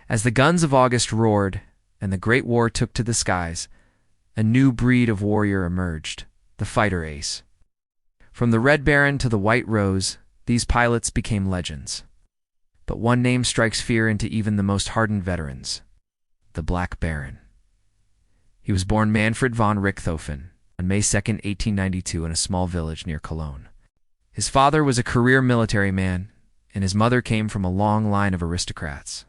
As the guns of August roared and the Great War took to the skies, a new breed of warrior emerged, the fighter ace. From the Red Baron to the White Rose, these pilots became legends. But one name strikes fear into even the most hardened veterans: the Black Baron. He was born Manfred von Richthofen on May 2, 1892, in a small village near Cologne. His father was a career military man, and his mother came from a long line of aristocrats.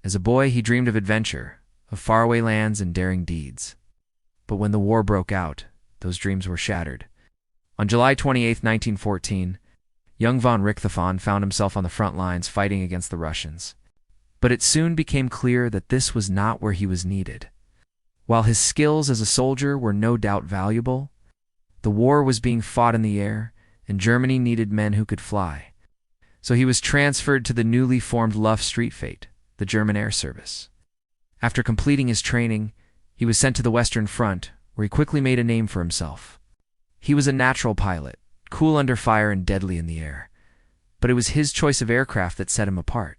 As a boy, he dreamed of adventure, of faraway lands and daring deeds. But when the war broke out, those dreams were shattered. On July 28, 1914, young von Richthofen found himself on the front lines fighting against the Russians. But it soon became clear that this was not where he was needed. While his skills as a soldier were no doubt valuable, the war was being fought in the air, and Germany needed men who could fly. So he was transferred to the newly formed Luftstreitfahrt, the German air service. After completing his training, he was sent to the Western Front, where he quickly made a name for himself. He was a natural pilot, cool under fire and deadly in the air. But it was his choice of aircraft that set him apart.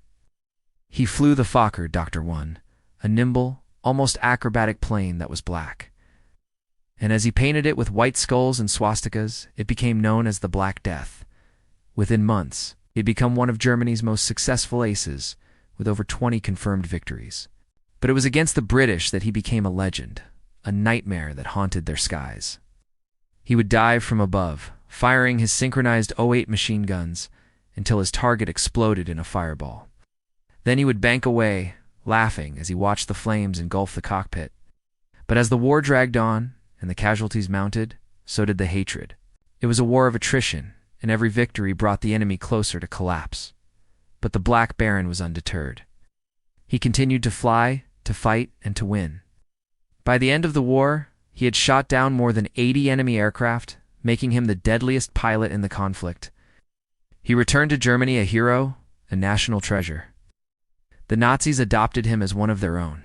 He flew the Fokker Dr. 1, a nimble, almost acrobatic plane that was black. And as he painted it with white skulls and swastikas, it became known as the Black Death. Within months, he had become one of Germany's most successful aces, with over 20 confirmed victories. But it was against the British that he became a legend, a nightmare that haunted their skies. He would dive from above, firing his synchronized .08 machine guns until his target exploded in a fireball. Then he would bank away, laughing as he watched the flames engulf the cockpit. But as the war dragged on and the casualties mounted, so did the hatred. It was a war of attrition, and every victory brought the enemy closer to collapse. But the Black Baron was undeterred. He continued to fly, to fight, and to win. By the end of the war, he had shot down more than 80 enemy aircraft, making him the deadliest pilot in the conflict. He returned to Germany a hero, a national treasure. The Nazis adopted him as one of their own,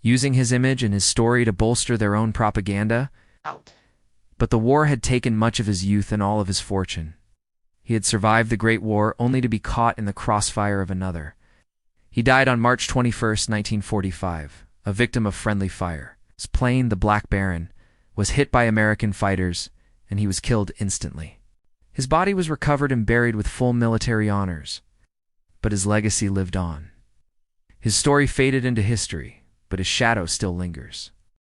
using his image and his story to bolster their own propaganda. But the war had taken much of his youth and all of his fortune. He had survived the Great War only to be caught in the crossfire of another. He died on March 21, 1945, a victim of friendly fire. His plane, the Black Baron, was hit by American fighters, and he was killed instantly. His body was recovered and buried with full military honors, but his legacy lived on. His story faded into history, but his shadow still lingers.